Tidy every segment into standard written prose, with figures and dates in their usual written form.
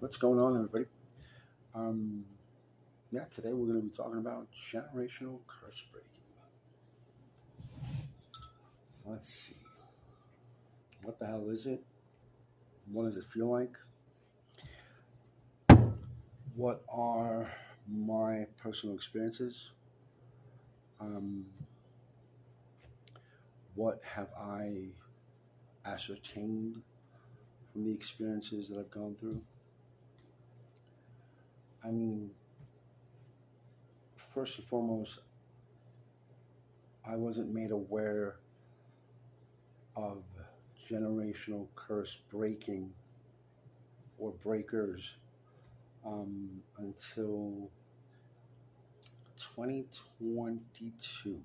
What's going on, everybody? Um, yeah, today we're going to be talking about generational curse breaking. Let's see. What the hell is it? What does it feel like? What are my personal experiences? Um, what have I ascertained from the experiences that I've gone through? I mean, first and foremost, I wasn't made aware of generational curse breaking or breakers until 2022,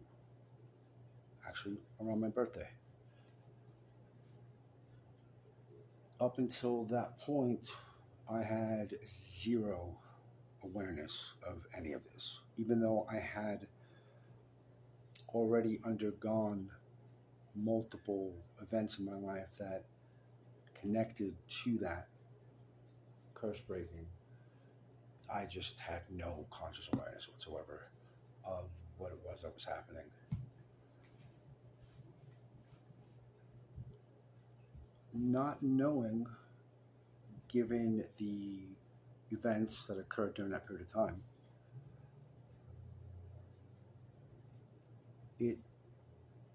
actually around my birthday. Up until that point, I had zero awareness of any of this, even though I had already undergone multiple events in my life that connected to that curse breaking. I just had no conscious awareness whatsoever of what it was that was happening. Not knowing, given the events that occurred during that period of time, it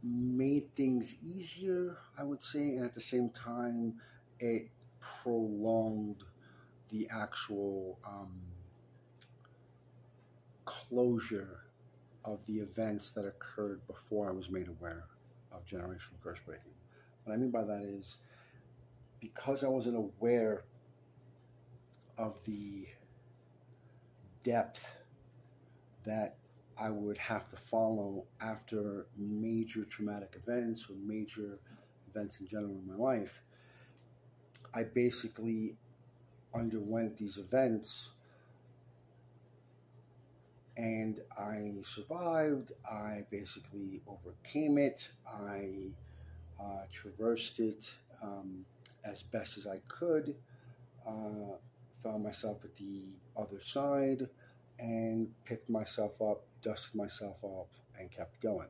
made things easier, I would say, and at the same time, it prolonged the actual closure of the events that occurred before I was made aware of generational curse breaking. What I mean by that is, because I wasn't aware of the depth that I would have to follow after major traumatic events or major events in general in my life, I basically underwent these events and I survived. I basically overcame it. I traversed it as best as I could, found myself at the other side, and picked myself up, dusted myself off, and kept going.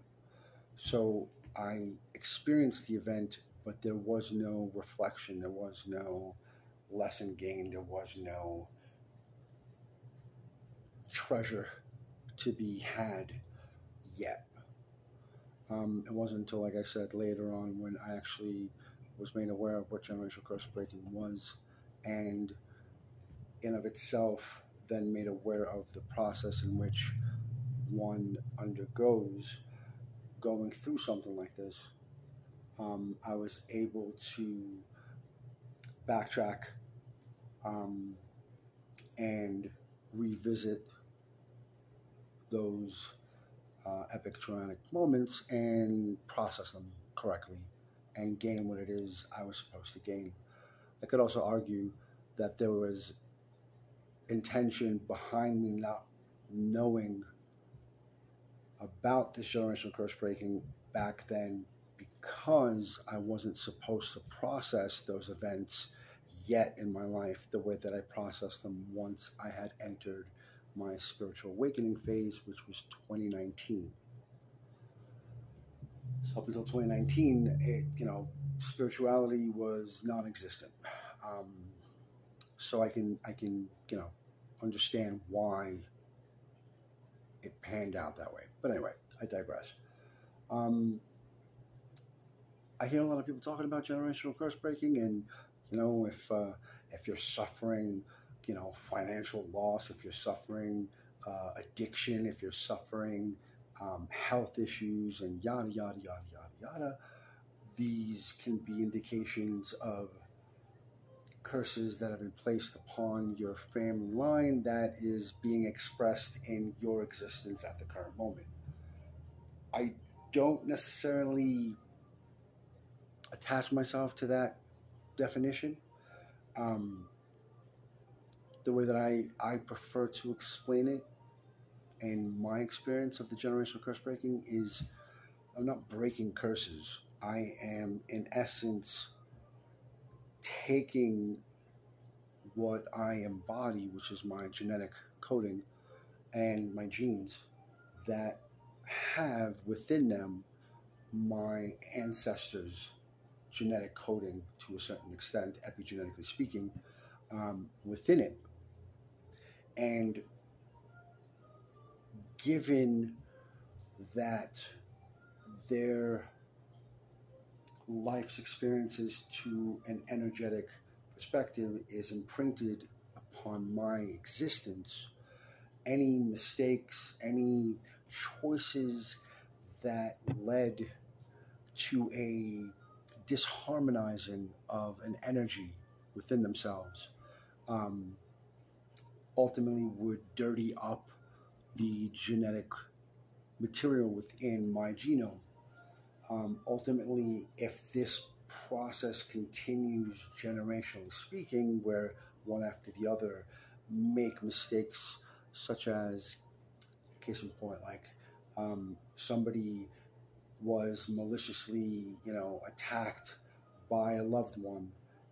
So I experienced the event, but there was no reflection, there was no lesson gained, there was no treasure to be had yet. It wasn't until, like I said, later on when I actually was made aware of what generational curse breaking was, and in of itself then made aware of the process in which one undergoes going through something like this. I was able to backtrack and revisit those epic traumatic moments and process them correctly and gain what it is I was supposed to gain. I could also argue that there was intention behind me not knowing about this generational curse breaking back then, because I wasn't supposed to process those events yet in my life the way that I processed them once I had entered my spiritual awakening phase, which was 2019. So up until 2019, spirituality was non-existent. So I can understand why it panned out that way. But anyway, I digress. I hear a lot of people talking about generational curse breaking, and if you're suffering, financial loss, if you're suffering addiction, if you're suffering health issues, and yada yada yada yada yada, these can be indications of curses that have been placed upon your family line that is being expressed in your existence at the current moment. I don't necessarily attach myself to that definition. The way that I prefer to explain it, and my experience of the generational curse breaking, is I'm not breaking curses. I am, in essence, taking what I embody, which is my genetic coding and my genes that have within them my ancestors' genetic coding to a certain extent, epigenetically speaking, within it. And given that their life's experiences to an energetic perspective is imprinted upon my existence, any mistakes, any choices that led to a disharmonizing of an energy within themselves um, ultimately would dirty up the genetic material within my genome. Ultimately, if this process continues generationally speaking, where one after the other make mistakes, such as, case in point, like somebody was maliciously, attacked by a loved one,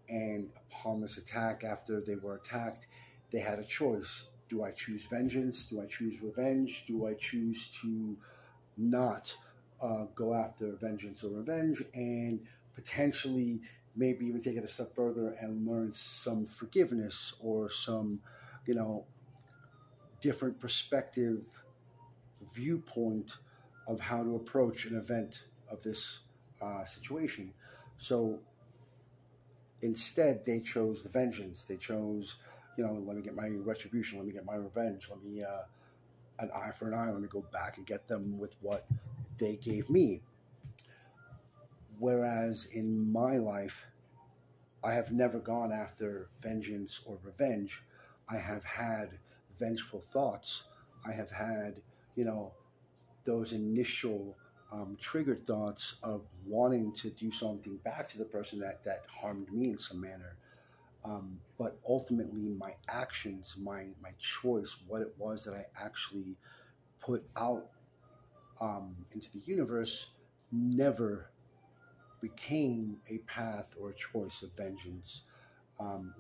and upon this attack, after they were attacked, they had a choice. Do I choose vengeance? Do I choose revenge? Do I choose to not go after vengeance or revenge, and potentially maybe even take it a step further and learn some forgiveness or some, you know, different perspective, viewpoint of how to approach an event of this situation. So instead, they chose the vengeance. They chose, let me get my retribution. Let me get my revenge. Let me an eye for an eye. Let me go back and get them with what they gave me. Whereas in my life, I have never gone after vengeance or revenge. I have had vengeful thoughts. I have had, those initial triggered thoughts of wanting to do something back to the person that harmed me in some manner. But ultimately, my actions, my choice, what it was that I actually put out into the universe, never became a path or a choice of vengeance,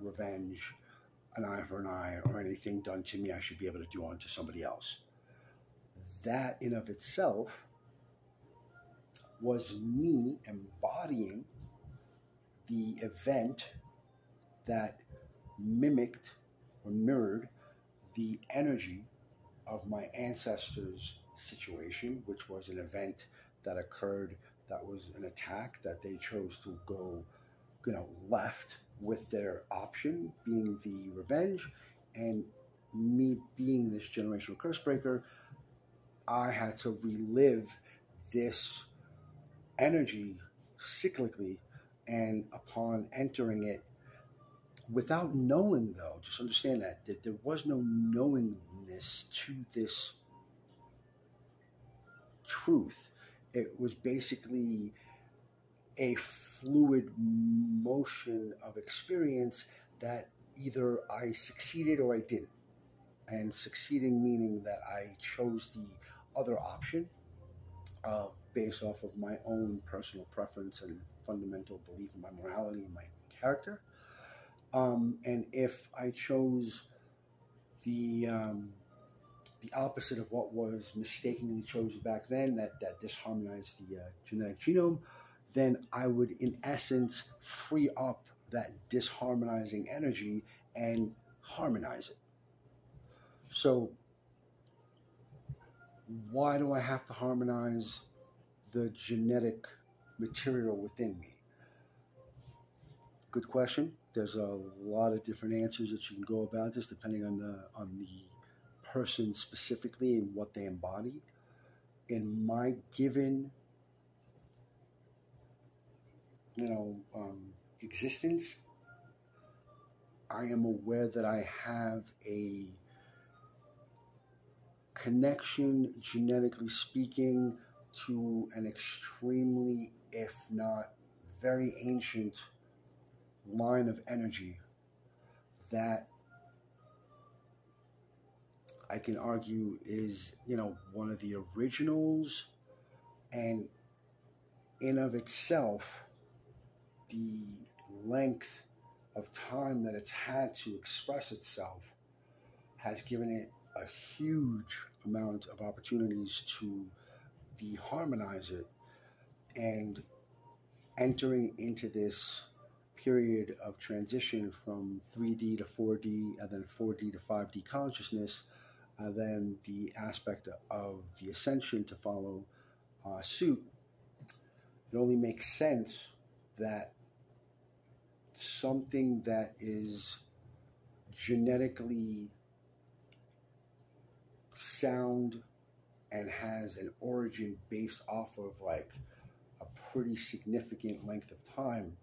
revenge, an eye for an eye, or anything done to me I should be able to do unto somebody else. That in of itself was me embodying the event that mimicked or mirrored the energy of my ancestors' situation, which was an event that occurred, that was an attack that they chose to go, left with their option being the revenge. And me being this generational curse breaker, I had to relive this energy cyclically, and upon entering it, without knowing, though, just understand that there was no knowingness to this truth. It was basically a fluid motion of experience that either I succeeded or I didn't. And succeeding meaning that I chose the other option based off of my own personal preference and fundamental belief in my morality and my character. And if I chose the opposite of what was mistakenly chosen back then, that disharmonized the genetic genome, then I would, in essence, free up that disharmonizing energy and harmonize it. So why do I have to harmonize the genetic material within me? Good question. There's a lot of different answers that you can go about this, depending on the person specifically and what they embody. In my given, existence, I am aware that I have a connection, genetically speaking, to an extremely, if not very ancient line of energy that I can argue is, one of the originals, and in of itself, the length of time that it's had to express itself has given it a huge amount of opportunities to deharmonize it, and entering into this period of transition from 3D to 4D and then 4D to 5D consciousness, then the aspect of the ascension to follow suit, it only makes sense that something that is genetically sound and has an origin based off of like a pretty significant length of time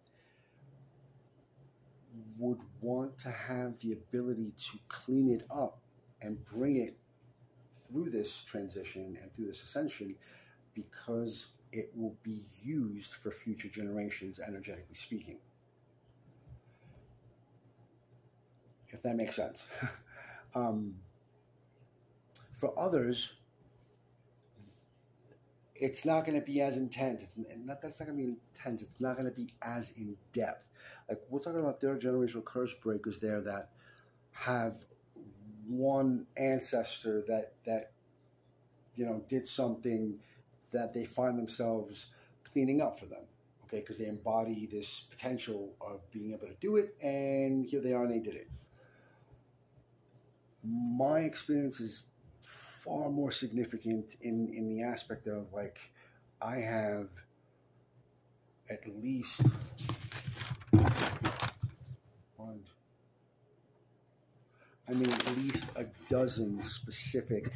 would want to have the ability to clean it up and bring it through this transition and through this ascension, because it will be used for future generations, energetically speaking. If that makes sense. For others, it's not going to be as intense. That's not going to be intense. It's not going to be as in depth. Like, we're talking about third generational curse breakers there that have one ancestor that did something that they find themselves cleaning up for them. Okay, because they embody this potential of being able to do it, and here they are, and they did it. My experience is far more significant in the aspect of, like, I have at least at least a dozen specific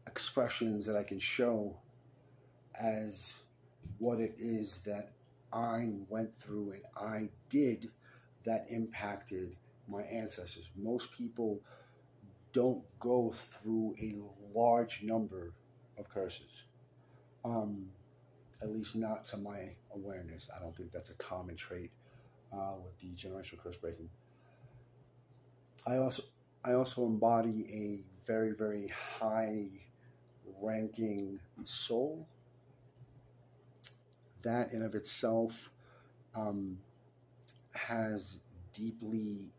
expressions that I can show as what it is that I went through and I did that impacted my ancestors. Most people don't go through a large number of curses, at least not to my awareness. I don't think that's a common trait with the generational curse breaking. I also embody a very, very high ranking soul. That in of itself has deeply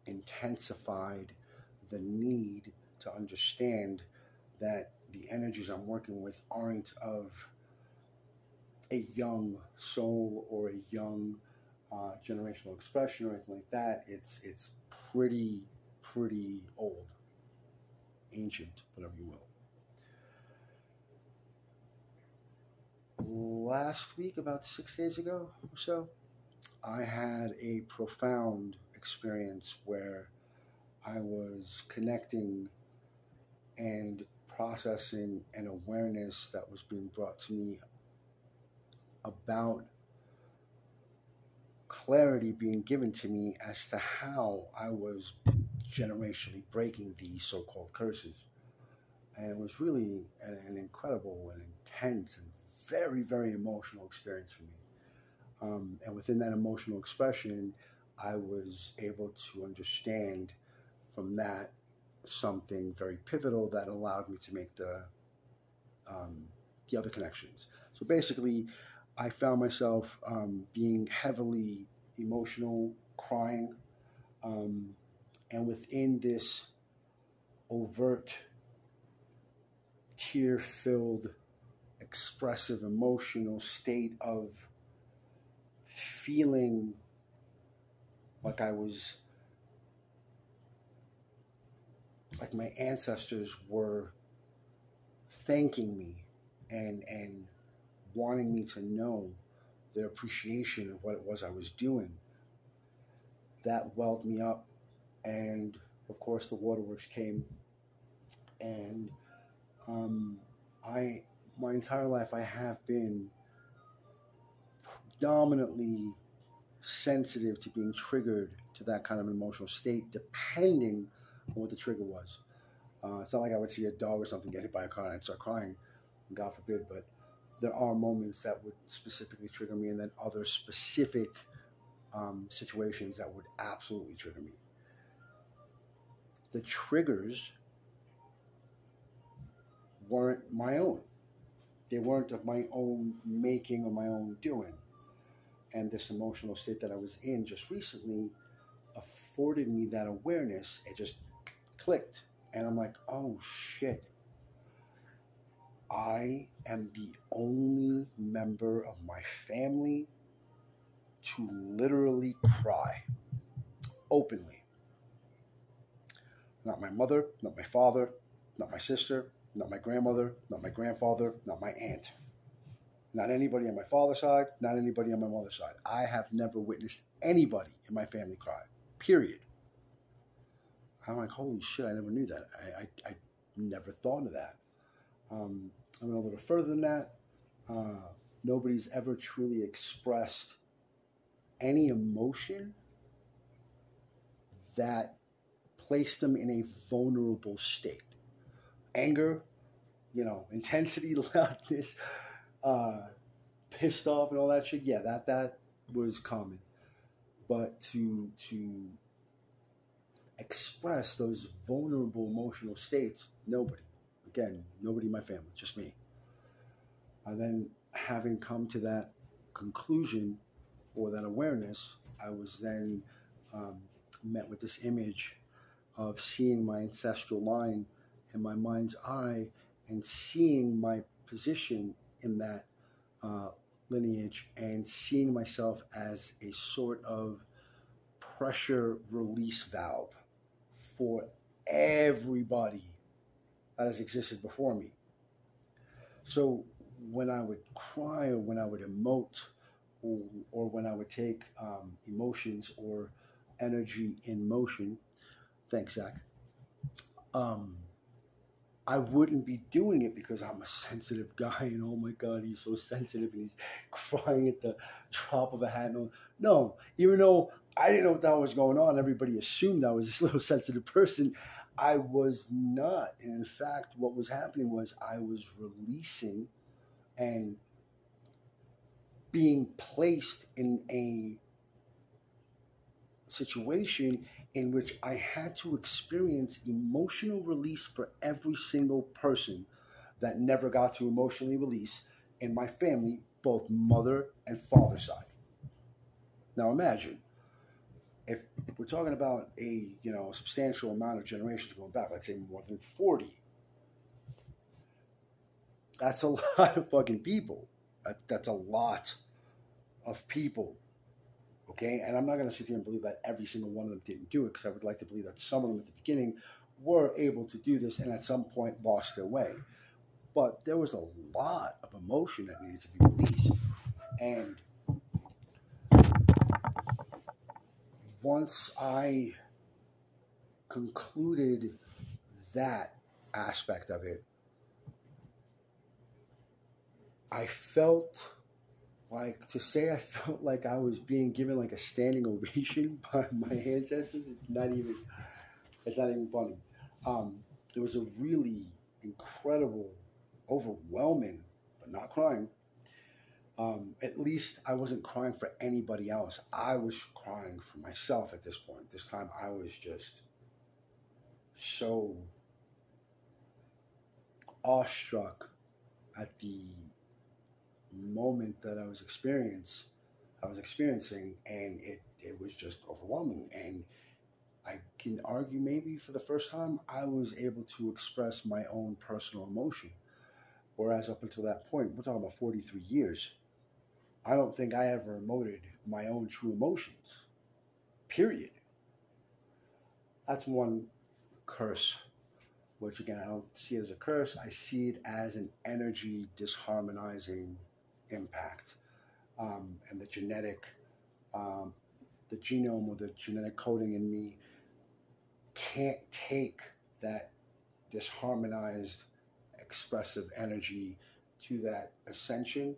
intensified the need to understand that the energies I'm working with aren't of a young soul or a young generational expression or anything like that. It's pretty old, ancient, whatever you will. Last week, about 6 days ago or so, I had a profound experience where I was connecting and processing an awareness that was being brought to me about clarity being given to me as to how I was generationally breaking these so-called curses. And it was really an incredible and intense and very, very emotional experience for me. And within that emotional expression, I was able to understand from that something very pivotal that allowed me to make the other connections. So basically, I found myself being heavily emotional, crying, and within this overt, tear-filled, expressive, emotional state of feeling like I was, like my ancestors were thanking me and wanting me to know their appreciation of what it was I was doing. That welled me up, and of course the waterworks came, and my entire life I have been predominantly sensitive to being triggered to that kind of emotional state, depending on what the trigger was. It's not like I would see a dog or something get hit by a car and I'd start crying, God forbid, but there are moments that would specifically trigger me, and then other specific situations that would absolutely trigger me. The triggers weren't my own. they weren't of my own making or my own doing. And this emotional state that I was in just recently afforded me that awareness. It just clicked. And I'm like, oh shit, I am the only member of my family to literally cry openly. Not my mother, not my father, not my sister, not my grandmother, not my grandfather, not my aunt. Not anybody on my father's side, not anybody on my mother's side. I have never witnessed anybody in my family cry, period. I'm like, holy shit, I never knew that. I never thought of that. I went a little further than that. Nobody's ever truly expressed any emotion that placed them in a vulnerable state. Anger, intensity, loudness, pissed off and all that shit. Yeah, that was common. But to express those vulnerable emotional states, nobody. Again, nobody in my family, just me. And then having come to that conclusion or that awareness, I was then met with this image of seeing my ancestral line in my mind's eye and seeing my position in that lineage and seeing myself as a sort of pressure release valve for everybody that has existed before me. So when I would cry or when I would emote or when I would take emotions or energy in motion, thanks, Zach, I wouldn't be doing it because I'm a sensitive guy and oh my God, he's so sensitive and he's crying at the drop of a hat. No, even though I didn't know what the hell was going on, everybody assumed I was this little sensitive person. I was not. And in fact, what was happening was I was releasing and being placed in a situation in which I had to experience emotional release for every single person that never got to emotionally release in my family, both mother and father side. Now imagine, if we're talking about a substantial amount of generations going back, let's say more than 40, that's a lot of fucking people. That's a lot of people. Okay, and I'm not going to sit here and believe that every single one of them didn't do it, because I would like to believe that some of them at the beginning were able to do this and at some point lost their way. But there was a lot of emotion that needed to be released. And once I concluded that aspect of it, I felt like I was being given like a standing ovation by my ancestors. It's not even funny. It was a really incredible, overwhelming, but not crying. At least I wasn't crying for anybody else. I was crying for myself at this point. This time I was just so awestruck at the moment that I was experiencing, and it was just overwhelming. And I can argue maybe for the first time I was able to express my own personal emotion, whereas up until that point, we're talking about 43 years, I don't think I ever emoted my own true emotions, period. That's one curse, which again, I don't see it as a curse. I see it as an energy disharmonizing impact. And the the genome or the genetic coding in me can't take that disharmonized expressive energy to that ascension,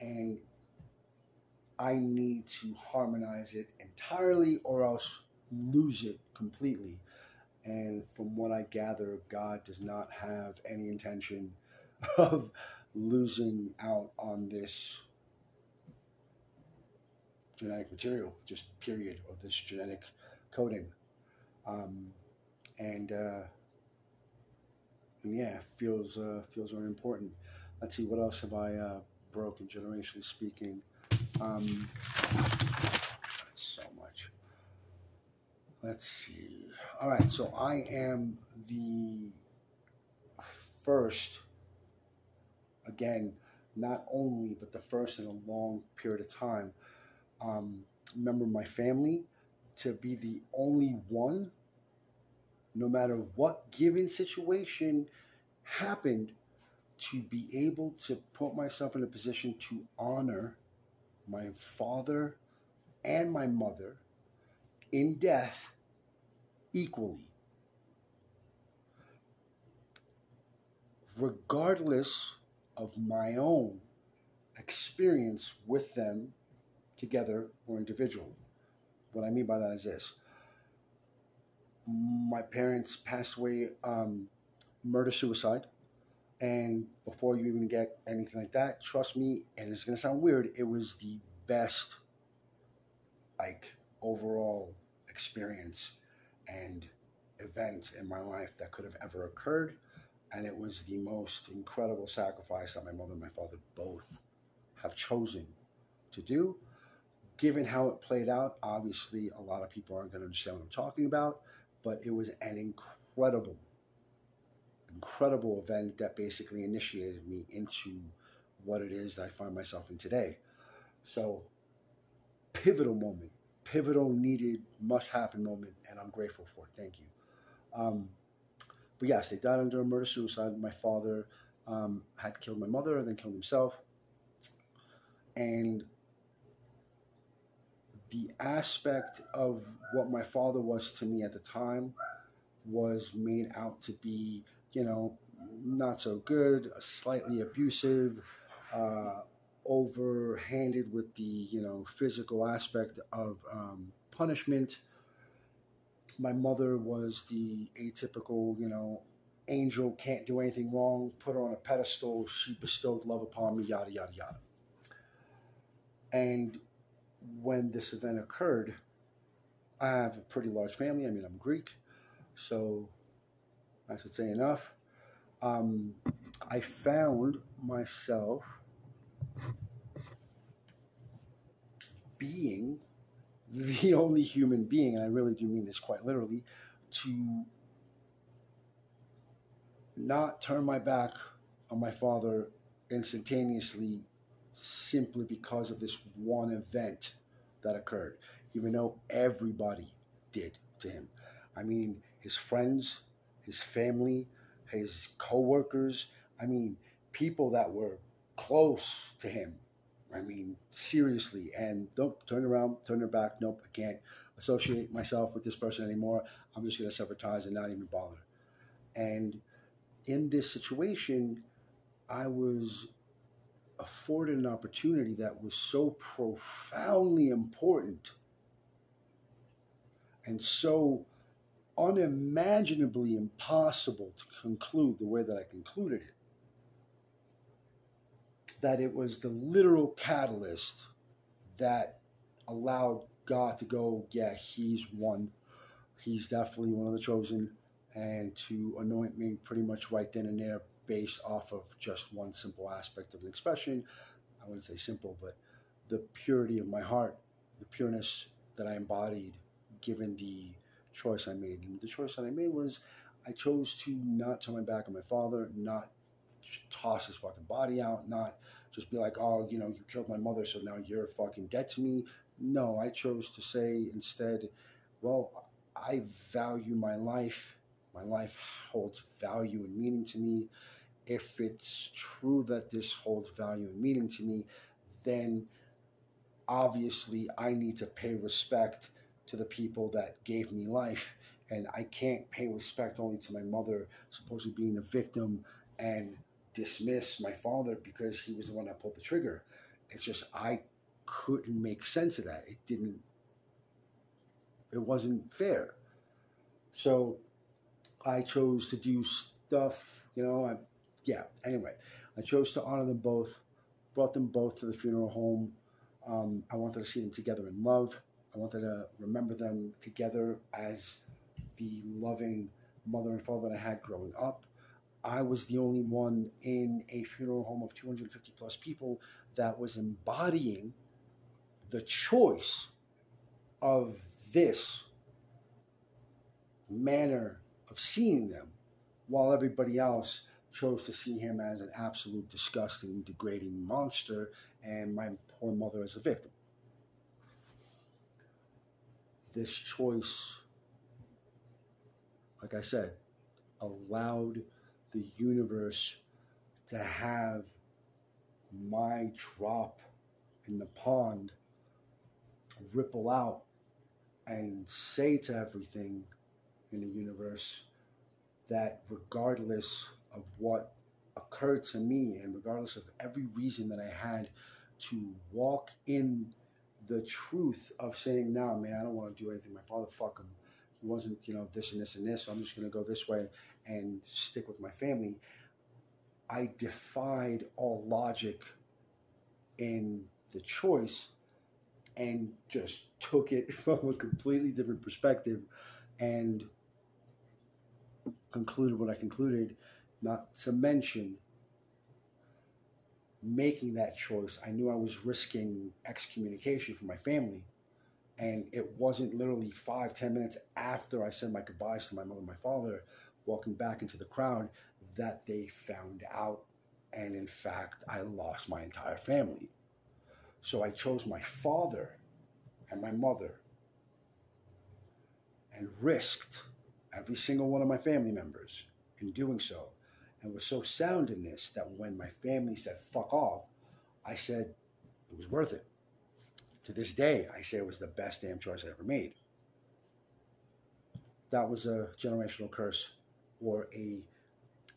and I need to harmonize it entirely or else lose it completely. And from what I gather, God does not have any intention of losing out on this genetic material, just period, or this genetic coding. And yeah, feels very important. Let's see, what else have I broken, generationally speaking? Um, so much. Let's see. All right, so I am the first, again, not only, but the first in a long period of time, um, member of my family to be the only one, no matter what given situation happened, to be able to put myself in a position to honor my father and my mother in death equally, regardless of my own experience with them together or individually. What I mean by that is this: my parents passed away, murder suicide. And before you even get anything like that, trust me, and it's going to sound weird, it was the best, like, overall experience and event in my life that could have ever occurred. And it was the most incredible sacrifice that my mother and my father both have chosen to do. Given how it played out, obviously a lot of people aren't going to understand what I'm talking about, but it was an incredible event that basically initiated me into what it is that I find myself in today. So, pivotal moment, pivotal, needed, must happen moment, and I'm grateful for it. Thank you. Um, but yes, they died under a murder suicide. My father had killed my mother and then killed himself. And the aspect of what my father was to me at the time was made out to be, you know, not so good, slightly abusive, uh, overhanded with the, physical aspect of punishment. My mother was the atypical, angel, can't do anything wrong, put her on a pedestal, she bestowed love upon me, yada, yada, yada. And when this event occurred, I have a pretty large family. I mean, I'm Greek, so I should say enough. Um, I found myself being the only human being, and I really do mean this quite literally, to not turn my back on my father instantaneously simply because of this one event that occurred, even though everybody did to him. I mean, his friends, his family, his coworkers, I mean, people that were close to him. I mean, seriously, and don't turn around, turn their back. Nope, I can't associate myself with this person anymore. I'm just going to sever ties and not even bother. And in this situation, I was afforded an opportunity that was so profoundly important and so unimaginably impossible to conclude the way that I concluded it, that it was the literal catalyst that allowed God to go, yeah, he's one. He's definitely one of the chosen, and to anoint me pretty much right then and there based off of just one simple aspect of an expression. I wouldn't say simple, but the purity of my heart, the pureness that I embodied, given the choice I made. And the choice that I made was I chose to not turn my back on my father, not toss his fucking body out, not just be like, oh, you killed my mother, so now you're fucking dead to me. No, I chose to say instead, well, I value my life. My life holds value and meaning to me. If it's true that this holds value and meaning to me, then obviously I need to pay respect to the people that gave me life. And I can't pay respect only to my mother, supposedly being the victim, and dismiss my father because he was the one that pulled the trigger. It's just, I couldn't make sense of that. It wasn't fair. So I chose to do stuff, anyway, I chose to honor them both, brought them both to the funeral home. I wanted to see them together in love. I wanted to remember them together as the loving mother and father that I had growing up. I was the only one in a funeral home of 250 plus people that was embodying the choice of this manner of seeing them, while everybody else chose to see him as an absolute disgusting, degrading monster and my poor mother as a victim. This choice, like I said, allowed the universe to have my drop in the pond ripple out and say to everything in the universe that regardless of what occurred to me and regardless of every reason that I had to walk in the truth of saying, no, man, I don't want to do anything. My father, fuck him. He wasn't, this and this and this, so I'm just going to go this way and stick with my family. I defied all logic in the choice and just took it from a completely different perspective and concluded what I concluded, not to mention making that choice. I knew I was risking excommunication from my family, and it wasn't literally 5-10 minutes after I said my goodbyes to my mother and my father, walking back into the crowd, that they found out, and in fact, I lost my entire family. So I chose my father and my mother and risked every single one of my family members in doing so, and was so sound in this that when my family said fuck off, I said it was worth it. To this day, I say it was the best damn choice I ever made. That was a generational curse, or a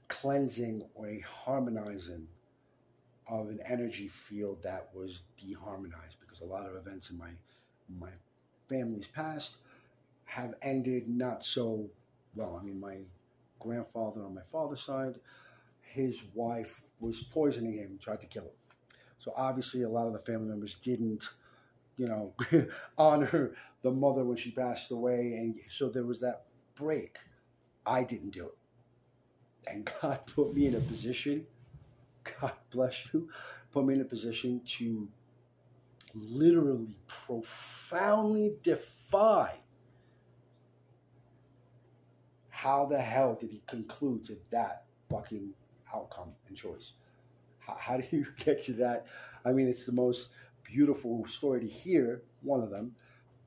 cleansing, or a harmonizing of an energy field that was deharmonized, because a lot of events in my family's past have ended not so well. I mean, my grandfather on my father's side, his wife was poisoning him, tried to kill him. So obviously a lot of the family members didn't, honor the mother when she passed away. And so there was that break. I didn't do it. And God put me in a position, God bless you, put me in a position to literally profoundly defy how the hell did he conclude to that fucking outcome and choice. How do you get to that? I mean, it's the most beautiful story to hear, one of them,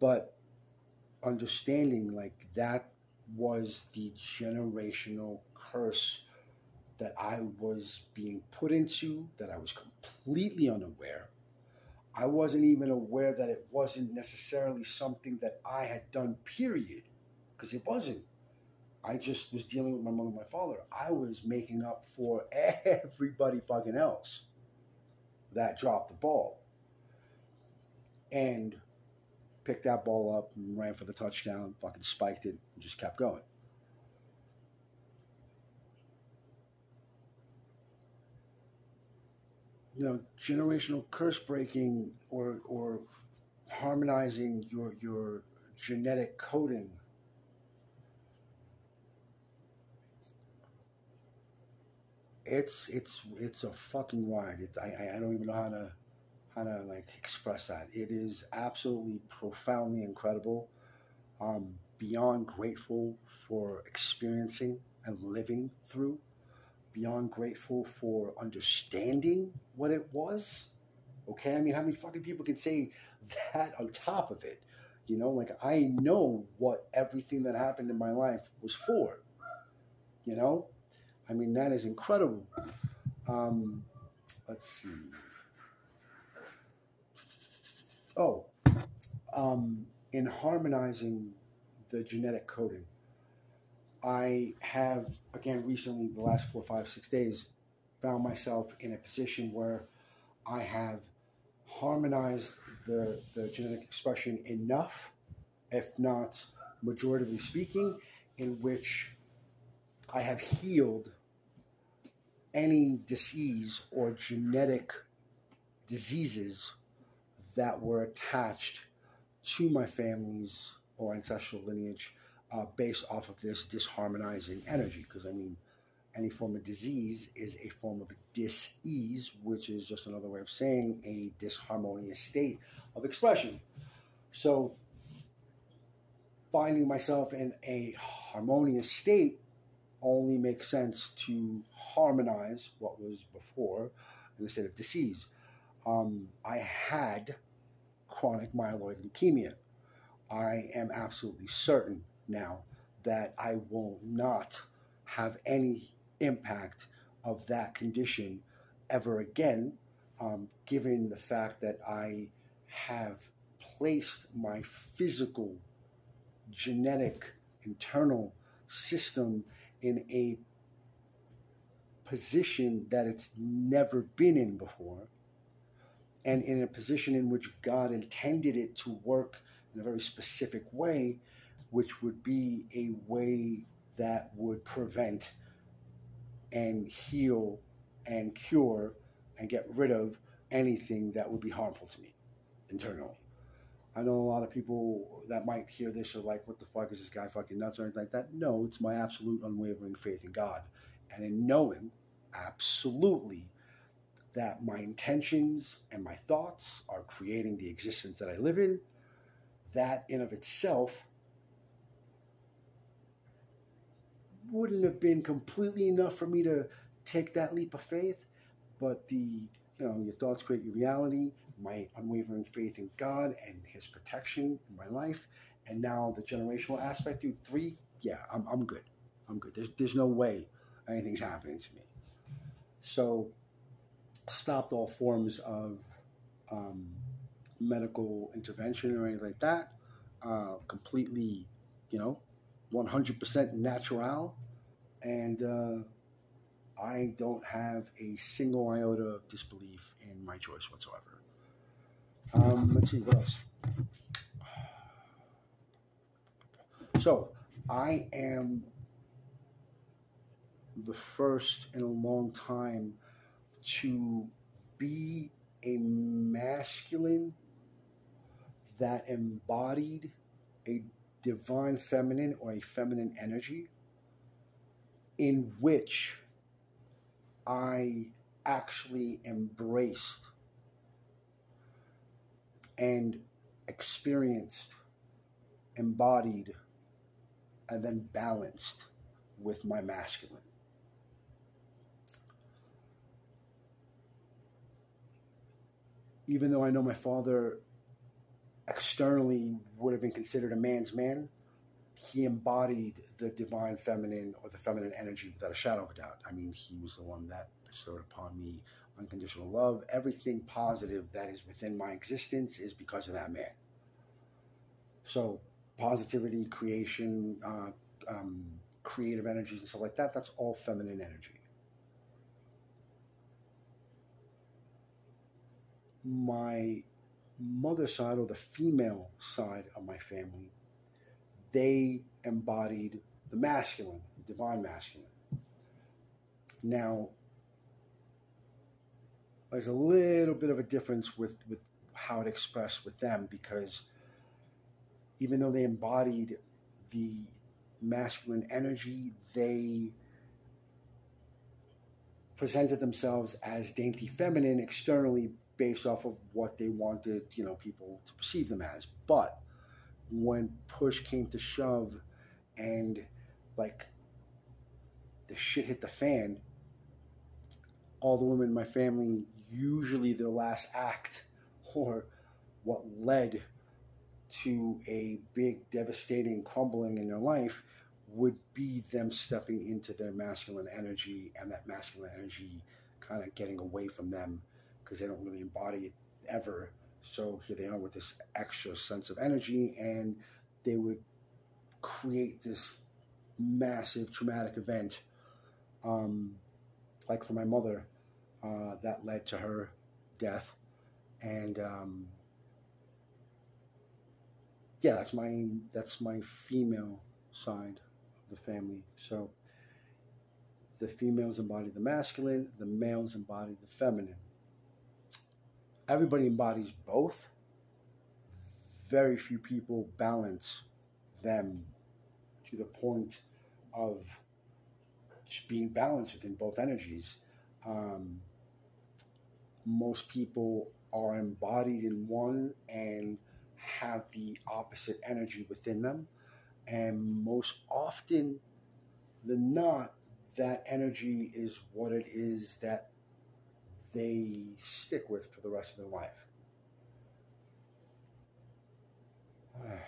but understanding like that was the generational curse that I was being put into, that I was completely unaware. I wasn't even aware that it wasn't necessarily something that I had done, period, because it wasn't. I just was dealing with my mother and my father. I was making up for everybody fucking else that dropped the ball. And picked that ball up and ran for the touchdown, fucking spiked it, and just kept going. Generational curse breaking or harmonizing your genetic coding. It's a fucking ride. I don't even know how to like express that. It is absolutely profoundly incredible. Beyond grateful for experiencing and living through. Beyond grateful for understanding what it was. Okay, I mean, how many fucking people can say that on top of it? Like I know what everything that happened in my life was for. I mean, that is incredible. Let's see. Oh, in harmonizing the genetic coding, I have, again, recently, the last 4, 5, 6 days, found myself in a position where I have harmonized the genetic expression enough, if not majoritively speaking, in which I have healed any disease or genetic diseases that were attached to my family's or ancestral lineage based off of this disharmonizing energy. Because, I mean, any form of disease is a form of dis-ease, which is just another way of saying a disharmonious state of expression. So finding myself in a harmonious state only makes sense to harmonize what was before in a state of disease. I had chronic myeloid leukemia. I am absolutely certain now that I will not have any impact of that condition ever again, given the fact that I have placed my physical, genetic, internal system in a position that it's never been in before, and in a position in which God intended it to work in a very specific way, which would be a way that would prevent and heal and cure and get rid of anything that would be harmful to me internally. I know a lot of people that might hear this are like, what the fuck, is this guy fucking nuts or anything like that? No, it's my absolute unwavering faith in God. And in knowing absolutely that my intentions and my thoughts are creating the existence that I live in, that in of itself wouldn't have been completely enough for me to take that leap of faith. But your thoughts create your reality, my unwavering faith in God and his protection in my life, and now the generational aspect, dude, 3, yeah, I'm good. I'm good. There's no way anything's happening to me. So stopped all forms of medical intervention or anything like that. Completely, 100% natural. And I don't have a single iota of disbelief in my choice whatsoever. Let's see, what else? So, I am the first in a long time to be a masculine that embodied a divine feminine or a feminine energy in which I actually embraced and experienced, embodied, and then balanced with my masculine. Even though I know my father externally would have been considered a man's man, he embodied the divine feminine or the feminine energy without a shadow of a doubt. I mean, he was the one that bestowed upon me unconditional love. Everything positive that is within my existence is because of that man. So positivity, creation, creative energies and stuff like that, that's all feminine energy. My mother's side, or the female side of my family, they embodied the masculine, the divine masculine. Now, there's a little bit of a difference with how it expressed with them, because even though they embodied the masculine energy, they presented themselves as dainty feminine externally based off of what they wanted, people to perceive them as. But when push came to shove and like the shit hit the fan, all the women in my family, usually their last act or what led to a big devastating crumbling in their life would be them stepping into their masculine energy, and that masculine energy kind of getting away from them because they don't really embody it ever. So here they are with this extra sense of energy, and they would create this massive traumatic event, like for my mother, that led to her death. And that's my female side of the family. So the females embody the masculine, the males embody the feminine. Everybody embodies both. Very few people balance them to the point of just being balanced within both energies. Most people are embodied in one and have the opposite energy within them. And most often than not, that energy is what it is that they stick with for the rest of their life.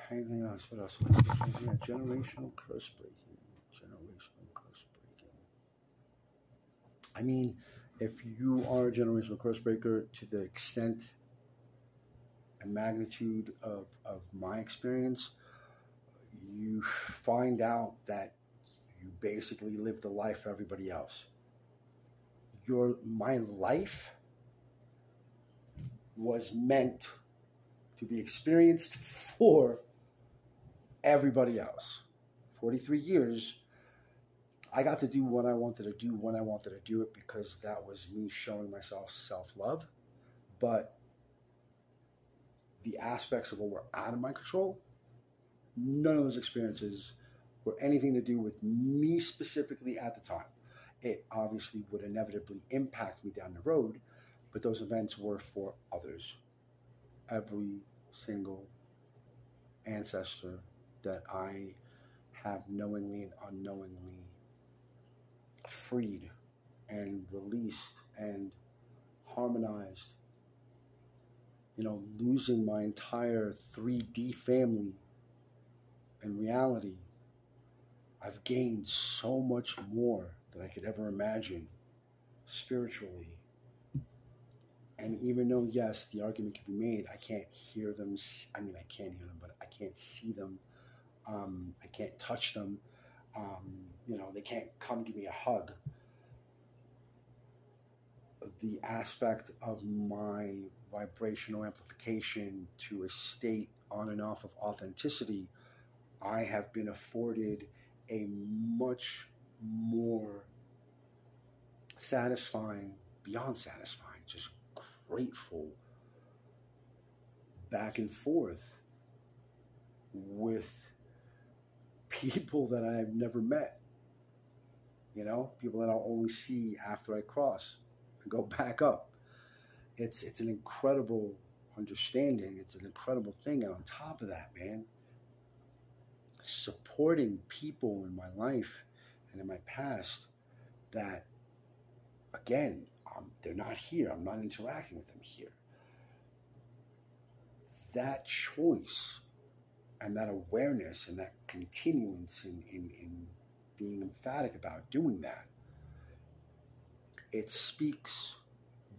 Anything else? What else? Yeah, generational curse breaking. Generational curse breaking. I mean, if you are a generational curse breaker to the extent and magnitude of my experience, you find out that you basically live the life for everybody else. My life was meant to be experienced for everybody else. 43 years, I got to do what I wanted to do when I wanted to do it because that was me showing myself self-love. But the aspects of what were out of my control, none of those experiences were anything to do with me specifically at the time. It obviously would inevitably impact me down the road, but those events were for others. Every single ancestor that I have knowingly and unknowingly freed and released and harmonized, losing my entire 3D family in reality, I've gained so much more than I could ever imagine spiritually. And even though, yes, the argument can be made, I can't hear them. I mean, I can hear them, but I can't see them. I can't touch them. They can't come give me a hug. The aspect of my vibrational amplification to a state on and off of authenticity, I have been afforded a much more satisfying, beyond satisfying, just grateful back and forth with people that I've never met. People that I'll only see after I cross and go back up. It's an incredible understanding. It's an incredible thing. And on top of that, man, supporting people in my life and in my past that, again, they're not here. I'm not interacting with them here. That choice and that awareness and that continuance in being emphatic about doing that, it speaks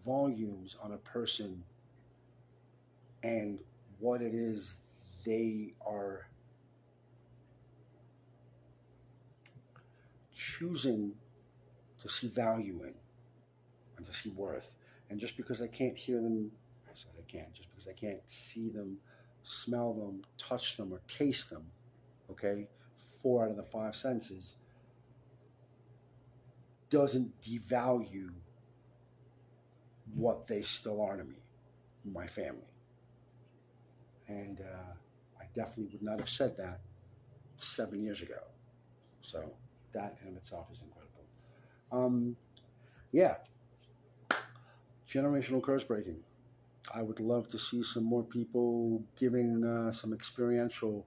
volumes on a person and what it is they are choosing to see value in and to see worth. And just because I can't hear them, I said I can't, just because I can't see them, smell them, touch them, or taste them, okay, 4 out of the 5 senses, doesn't devalue what they still are to me, my family. And I definitely would not have said that 7 years ago. So that in itself is incredible. Yeah. Generational curse breaking. I would love to see some more people giving some experiential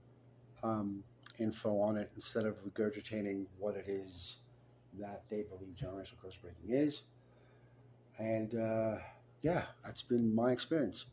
info on it instead of regurgitating what it is that they believe generational curse breaking is. And yeah, that's been my experience.